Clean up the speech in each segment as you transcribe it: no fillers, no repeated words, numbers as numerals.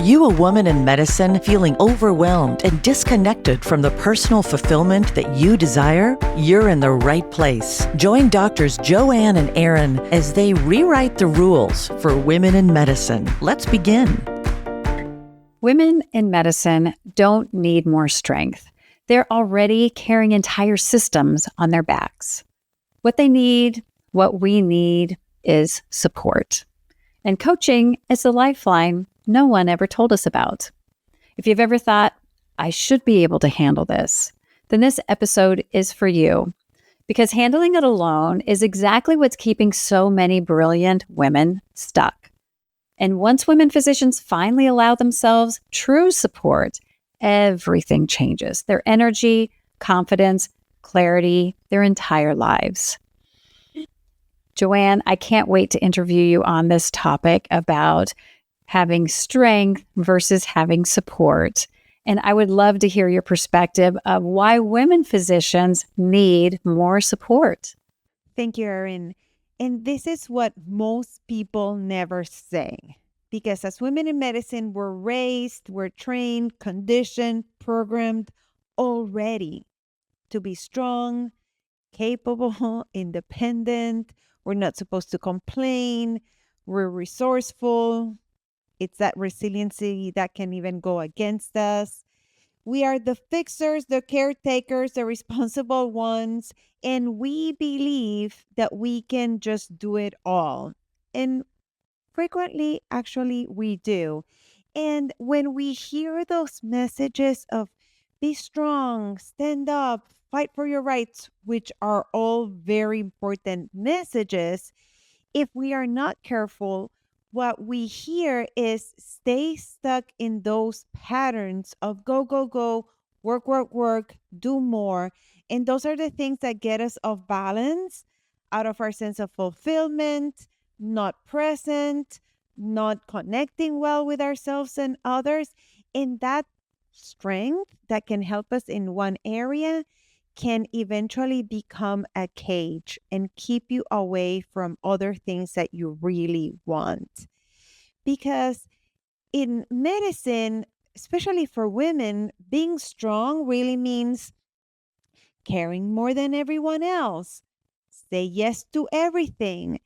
you a woman in medicine feeling overwhelmed and disconnected from the personal fulfillment that you desire? You're in the right place. Join Doctors Joanne and Erin as they rewrite the rules for women in medicine. Let's begin. Women in medicine don't need more strength. They're already carrying entire systems on their backs. What they need, what we need, is support. And coaching is the lifeline no one ever told us about. If you've ever thought, I should be able to handle this, then this episode is for you. Because handling it alone is exactly what's keeping so many brilliant women stuck. And once women physicians finally allow themselves true support, everything changes. Their energy, confidence, clarity, their entire lives. Joanne, I can't wait to interview you on this topic about having strength versus having support. And I would love to hear your perspective of why women physicians need more support. Thank you, Erin. And this is what most people never say. Because as women in medicine, we're raised, we're trained, conditioned, programmed already to be strong, capable, independent. We're not supposed to complain. We're resourceful. It's that resiliency that can even go against us. We are the fixers, the caretakers, the responsible ones, and we believe that we can just do it all. And frequently, actually, we do. And when we hear those messages of be strong, stand up, fight for your rights, which are all very important messages, if we are not careful, what we hear is stay stuck in those patterns of go, go, go, work, work, work, do more. And those are the things that get us off balance, out of our sense of fulfillment, not present, not connecting well with ourselves and others. And that strength that can help us in one area can eventually become a cage and keep you away from other things that you really want. Because in medicine, especially for women, being strong really means caring more than everyone else, say yes to everything,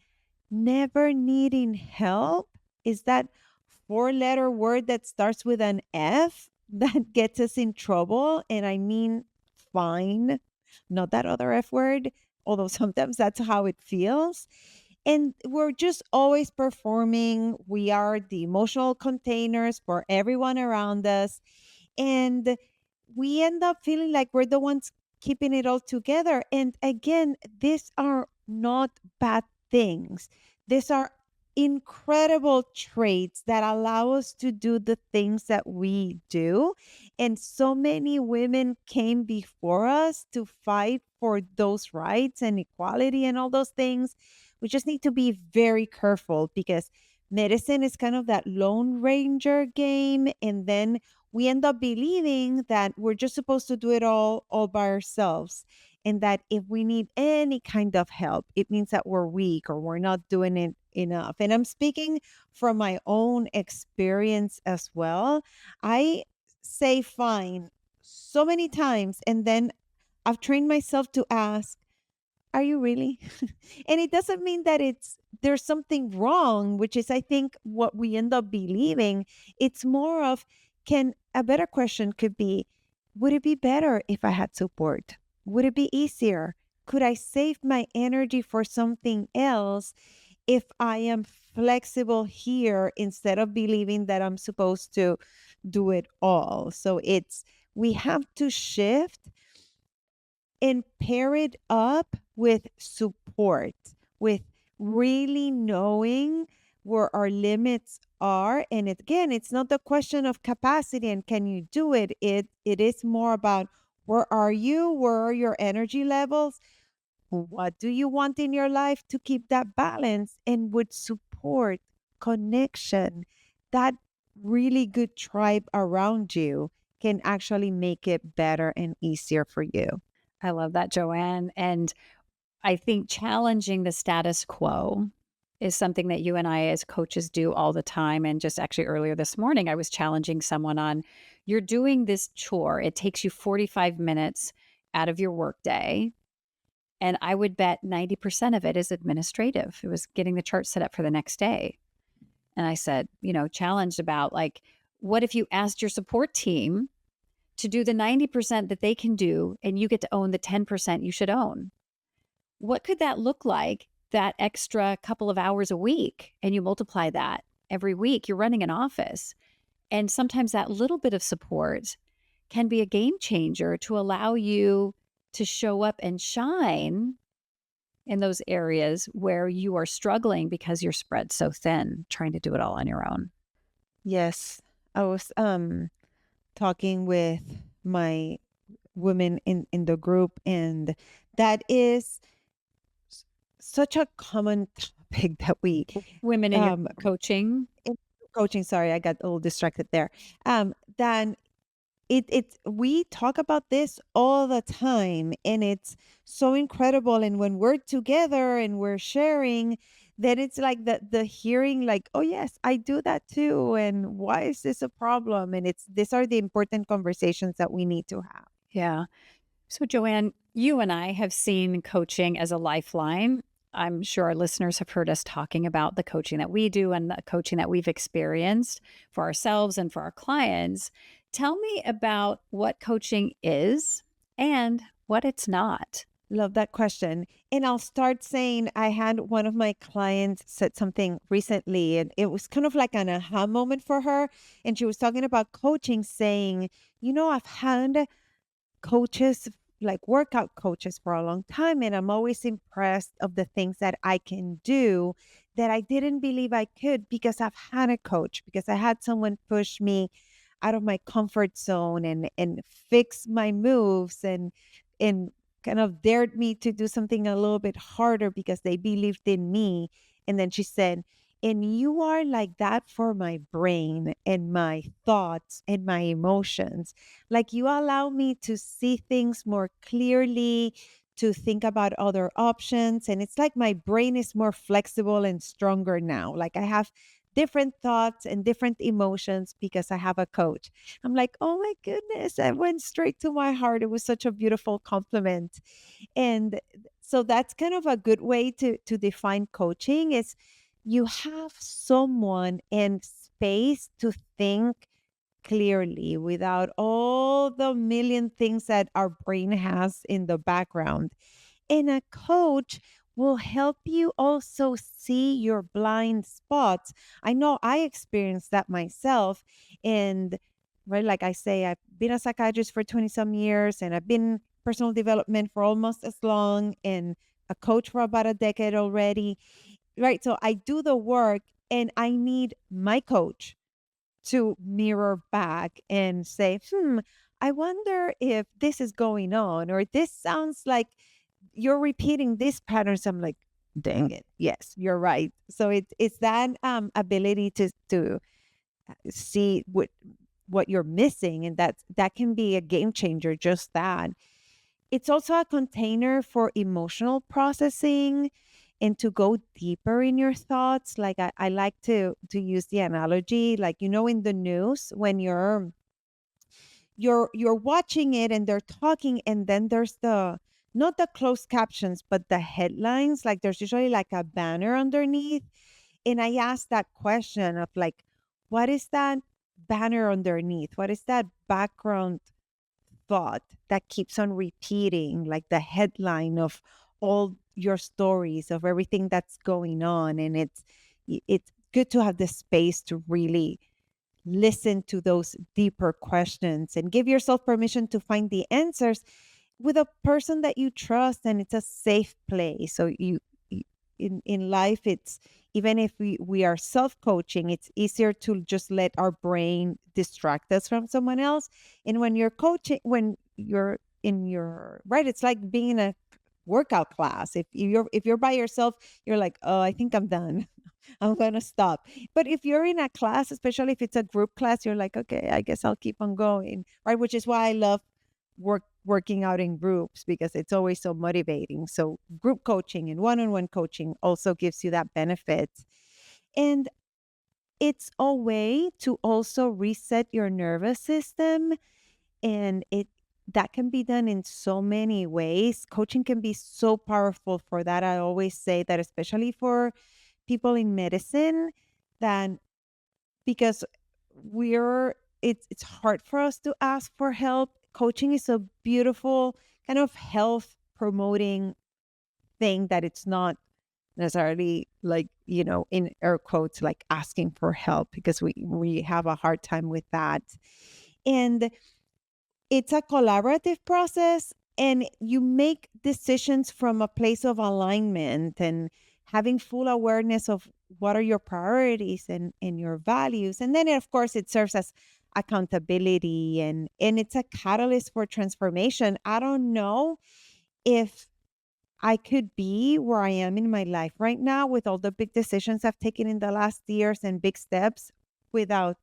never needing help. Is that four-letter word that starts with an F that gets us in trouble? And I mean fine, not that other F word, although sometimes that's how it feels. And we're just always performing. We are the emotional containers for everyone around us. And we end up feeling like we're the ones keeping it all together. And again, these are not bad things. These are incredible traits that allow us to do the things that we do. And so many women came before us to fight for those rights and equality and all those things. We just need to be very careful because medicine is kind of that Lone Ranger game. And then we end up believing that we're just supposed to do it all by ourselves. And that if we need any kind of help, it means that we're weak or we're not doing it enough. And I'm speaking from my own experience as well. I say fine so many times, and then I've trained myself to ask, are you really? And it doesn't mean that there's something wrong, which is I think what we end up believing. It's more of a better question could be, would it be better if I had support? Would it be easier? Could I save my energy for something else if I am flexible here instead of believing that I'm supposed to do it all? So we have to shift and pair it up with support, with really knowing where our limits are. And again, it's not the question of capacity and can you do it? It is more about where are you? Where are your energy levels? What do you want in your life to keep that balance? And with support, connection, that really good tribe around you can actually make it better and easier for you. I love that, Joanne. And I think challenging the status quo is something that you and I as coaches do all the time. And just actually earlier this morning, I was challenging someone on you're doing this chore. It takes you 45 minutes out of your workday. And I would bet 90% of it is administrative. It was getting the chart set up for the next day. And I said, challenged about like, what if you asked your support team to do the 90% that they can do and you get to own the 10% you should own? What could that look like, that extra couple of hours a week? And you multiply that every week, you're running an office. And sometimes that little bit of support can be a game changer to allow you to show up and shine in those areas where you are struggling because you're spread so thin, trying to do it all on your own. Yes. I was talking with my women in the group, and that is such a common topic that we Women in your coaching. in coaching, sorry, I got a little distracted there. Then we talk about this all the time, and it's so incredible. And when we're together and we're sharing, then it's like the hearing, like, oh yes, I do that too. And why is this a problem? And these are the important conversations that we need to have. Yeah. So, Joanne, you and I have seen coaching as a lifeline. I'm sure our listeners have heard us talking about the coaching that we do and the coaching that we've experienced for ourselves and for our clients. Tell me about what coaching is and what it's not. Love that question. And I'll start saying I had one of my clients said something recently, and it was kind of like an aha moment for her. And she was talking about coaching, saying, I've had coaches, like workout coaches, for a long time, and I'm always impressed of the things that I can do that I didn't believe I could, because I've had a coach, because I had someone push me out of my comfort zone and fix my moves, and kind of dared me to do something a little bit harder because they believed in me. And then she said, and you are like that for my brain and my thoughts and my emotions. Like, you allow me to see things more clearly, to think about other options. And it's like my brain is more flexible and stronger now. Like, I have different thoughts and different emotions because I have a coach. I'm like, oh my goodness, that went straight to my heart. It was such a beautiful compliment. And so that's kind of a good way to define coaching, is you have someone and space to think clearly without all the million things that our brain has in the background. And a coach will help you also see your blind spots. I know I experienced that myself. And right, like I say, I've been a psychiatrist for 20 some years, and I've been personal development for almost as long, and a coach for about a decade already. Right. So I do the work, and I need my coach to mirror back and say, I wonder if this is going on, or this sounds like you're repeating these patterns. I'm like, dang it. Yes, you're right. So it's that ability to see what you're missing. And that can be a game changer, just that. It's also a container for emotional processing and to go deeper in your thoughts. Like, I like to use the analogy, like, in the news, when you're watching it and they're talking, and then there's the not the closed captions, but the headlines. Like, there's usually like a banner underneath. And I asked that question of, like, what is that banner underneath? What is that background thought that keeps on repeating, like the headline of all your stories, of everything that's going on? And it's good to have the space to really listen to those deeper questions and give yourself permission to find the answers with a person that you trust, and it's a safe place. So in life, it's, even if we are self-coaching, it's easier to just let our brain distract us from someone else. And when you're coaching, when you're in your right, it's like being in a workout class. If you're by yourself, you're like, oh, I think I'm done. I'm gonna stop. But if you're in a class, especially if it's a group class, you're like, okay, I guess I'll keep on going, right? Which is why I love working out in groups because it's always so motivating. So group coaching and one-on-one coaching also gives you that benefit. And it's a way to also reset your nervous system, and it that can be done in so many ways. Coaching can be so powerful for that. I always say that, especially for people in medicine, that because it's hard for us to ask for help. Coaching is a beautiful kind of health promoting thing that it's not necessarily like, in air quotes, like asking for help, because we have a hard time with that. And it's a collaborative process, and you make decisions from a place of alignment and having full awareness of what are your priorities and your values. And then, of course, it serves as accountability, and it's a catalyst for transformation. I don't know if I could be where I am in my life right now with all the big decisions I've taken in the last years and big steps without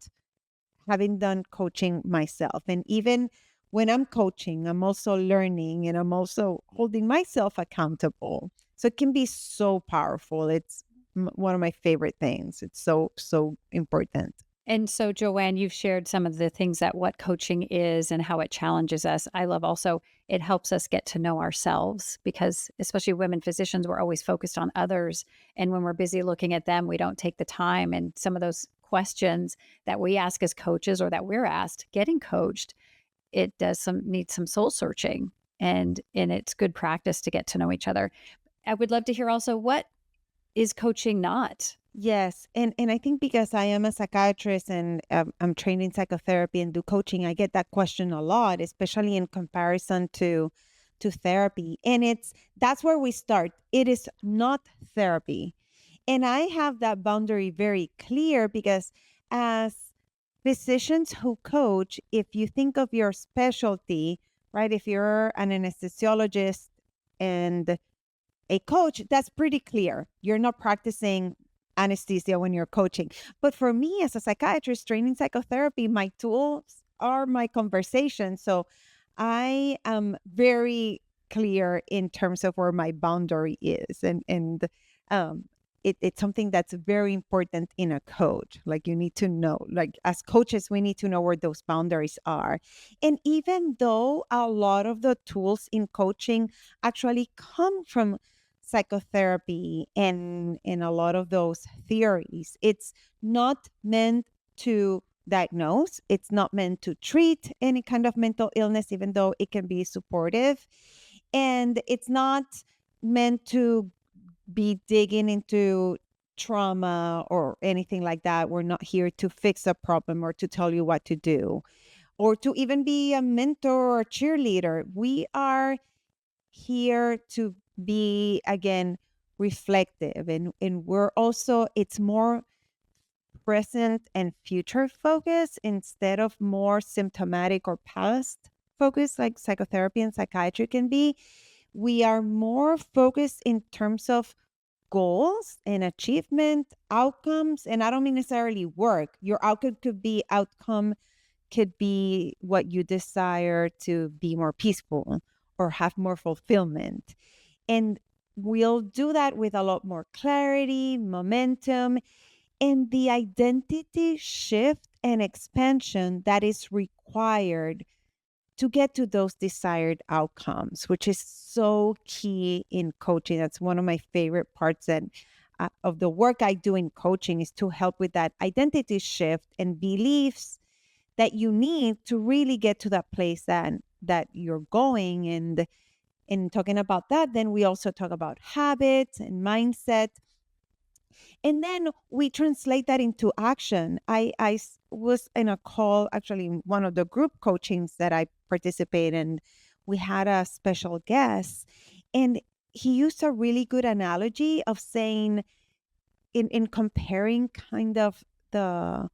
having done coaching myself. And even when I'm coaching, I'm also learning and I'm also holding myself accountable. So it can be so powerful. It's one of my favorite things. It's so, so important. And so, Joanne, you've shared some of the things that what coaching is and how it challenges us. I love also it helps us get to know ourselves because, especially women physicians, we're always focused on others. And when we're busy looking at them, we don't take the time. And some of those questions that we ask as coaches or that we're asked getting coached, it does need some soul searching. And it's good practice to get to know each other. I would love to hear also, what is coaching not? Yes. And I think because I am a psychiatrist and I'm trained in psychotherapy and do coaching, I get that question a lot, especially in comparison to therapy. And that's where we start. It is not therapy. And I have that boundary very clear because as physicians who coach, if you think of your specialty, right? If you're an anesthesiologist and a coach, that's pretty clear. You're not practicing anesthesia when you're coaching. But for me, as a psychiatrist training psychotherapy, my tools are my conversation. So I am very clear in terms of where my boundary is. And um, it's something that's very important in a coach. Like you need to know, like as coaches, we need to know where those boundaries are. And even though a lot of the tools in coaching actually come from psychotherapy and a lot of those theories, it's not meant to diagnose, it's not meant to treat any kind of mental illness, even though it can be supportive, and it's not meant to be digging into trauma or anything like that. We're not here to fix a problem or to tell you what to do or to even be a mentor or a cheerleader. We are here to be, again, reflective, and we're also, it's more present and future focused instead of more symptomatic or past focused like psychotherapy and psychiatry can be. We are more focused in terms of goals and achievement outcomes, and I don't mean necessarily work. Your outcome could be what you desire to be more peaceful or have more fulfillment. And we'll do that with a lot more clarity, momentum, and the identity shift and expansion that is required to get to those desired outcomes, which is so key in coaching. That's one of my favorite parts of the work I do in coaching, is to help with that identity shift and beliefs that you need to really get to that place that you're going. And in talking about that, then we also talk about habits and mindset. And then we translate that into action. Was in a call, actually, in one of the group coachings that I participate in. We had a special guest, and he used a really good analogy of saying, in comparing kind of the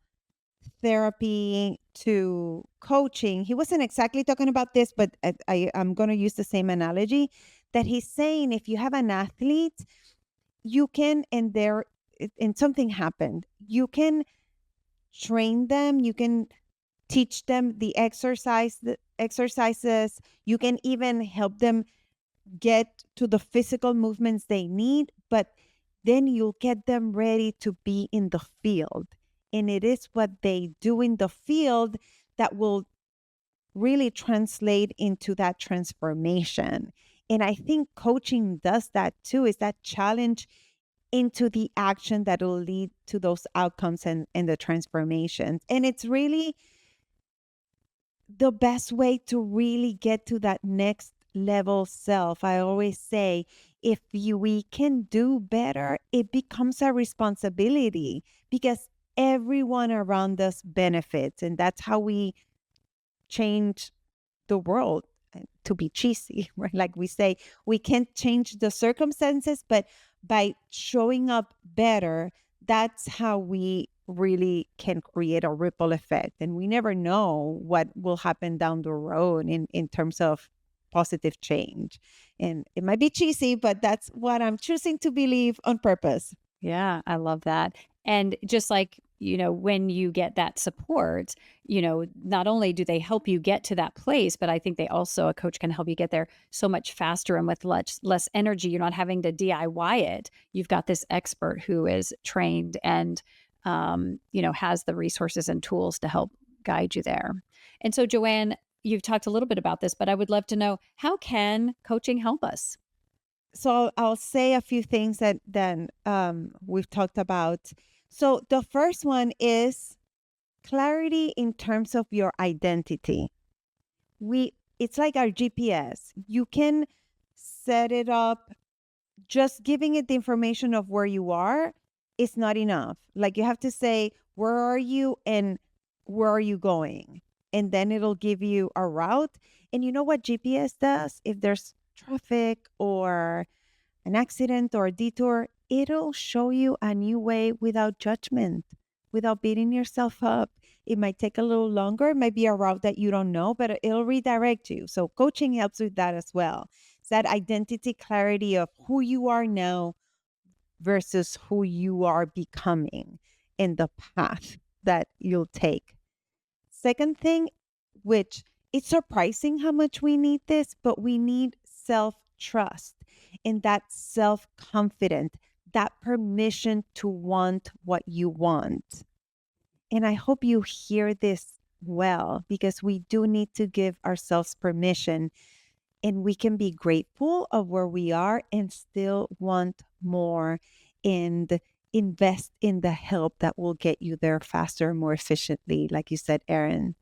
therapy to coaching. He wasn't exactly talking about this, but I'm going to use the same analogy, that he's saying if you have an athlete, you can, and something happened, you can train them, you can teach them the exercises. You can even help them get to the physical movements they need, but then you'll get them ready to be in the field. And it is what they do in the field that will really translate into that transformation. And I think coaching does that too, is that challenge into the action that will lead to those outcomes and the transformations. And it's really the best way to really get to that next level self. I always say, if we can do better, it becomes a responsibility because everyone around us benefits. And that's how we change the world, to be cheesy, right? Like we say, we can't change the circumstances, but by showing up better, that's how we really can create a ripple effect. And we never know what will happen down the road in terms of positive change. And it might be cheesy, but that's what I'm choosing to believe on purpose. Yeah, I love that. And just like, when you get that support, not only do they help you get to that place, but I think a coach can help you get there so much faster and with less energy. You're not having to DIY it. You've got this expert who is trained and, has the resources and tools to help guide you there. And so, Joanne, you've talked a little bit about this, but I would love to know, how can coaching help us? So I'll say a few things that then we've talked about. So the first one is clarity in terms of your identity. It's like our GPS. You can set it up. Just giving it the information of where you are is not enough. Like, you have to say, where are you and where are you going? And then it'll give you a route. And you know what GPS does? If there's traffic or an accident or a detour, it'll show you a new way without judgment, without beating yourself up. It might take a little longer. It might be a route that you don't know, but it'll redirect you. So coaching helps with that as well. It's that identity clarity of who you are now versus who you are becoming and the path that you'll take. Second thing, which it's surprising how much we need this, but we need self-trust and that self-confidence, that permission to want what you want. And I hope you hear this well, because we do need to give ourselves permission, and we can be grateful of where we are and still want more and invest in the help that will get you there faster, more efficiently, like you said, Erin.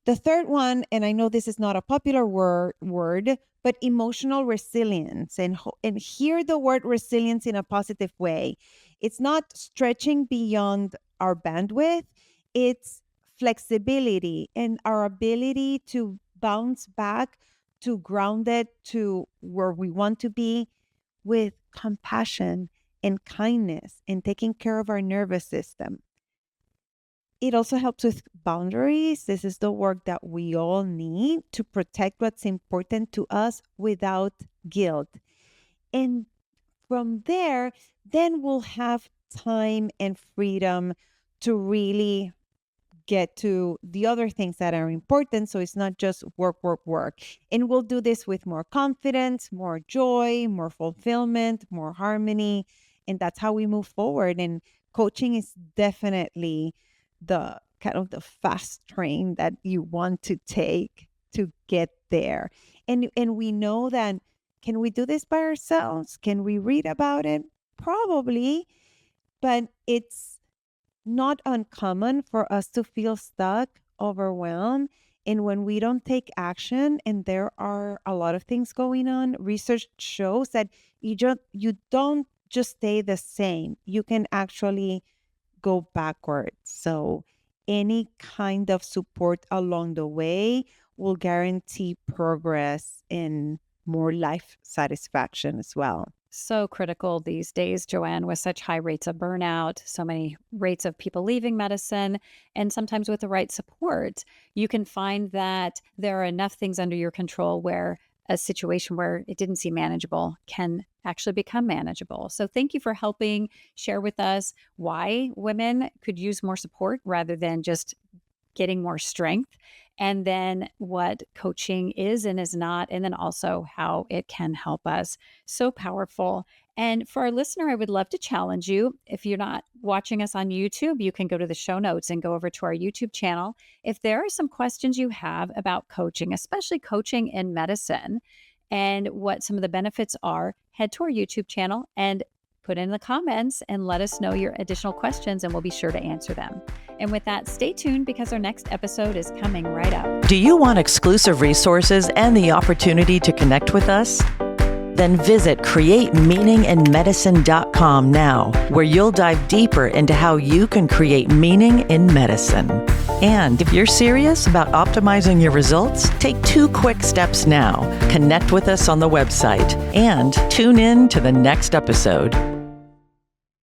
The third one, and I know this is not a popular word, but emotional resilience. And hear the word resilience in a positive way. It's not stretching beyond our bandwidth. It's flexibility and our ability to bounce back, to ground it to where we want to be, with compassion and kindness and taking care of our nervous system. It also helps with boundaries. This is the work that we all need to protect what's important to us without guilt. And from there, then we'll have time and freedom to really get to the other things that are important. So it's not just work, work, work. And we'll do this with more confidence, more joy, more fulfillment, more harmony. And that's how we move forward. And coaching is definitely the kind of the fast train that you want to take to get there. And we know that, can we do this by ourselves? Can we read about it? Probably, but it's not uncommon for us to feel stuck, overwhelmed. And when we don't take action, and there are a lot of things going on, research shows that you don't just stay the same. You can actually go backwards. So any kind of support along the way will guarantee progress and more life satisfaction as well. So critical these days, Joanne, with such high rates of burnout, so many rates of people leaving medicine, and sometimes with the right support, you can find that there are enough things under your control where a situation where it didn't seem manageable can actually become manageable. So thank you for helping share with us why women could use more support rather than just getting more strength, and then what coaching is and is not, and then also how it can help us. So powerful. And for our listener, I would love to challenge you. If you're not watching us on YouTube, you can go to the show notes and go over to our YouTube channel. If there are some questions you have about coaching, especially coaching in medicine, and what some of the benefits are, head to our YouTube channel and put in the comments and let us know your additional questions, and we'll be sure to answer them. And with that, stay tuned because our next episode is coming right up. Do you want exclusive resources and the opportunity to connect with us? Then visit createmeaninginmedicine.com now, where you'll dive deeper into how you can create meaning in medicine. And if you're serious about optimizing your results, take 2 quick steps now. Connect with us on the website and tune in to the next episode.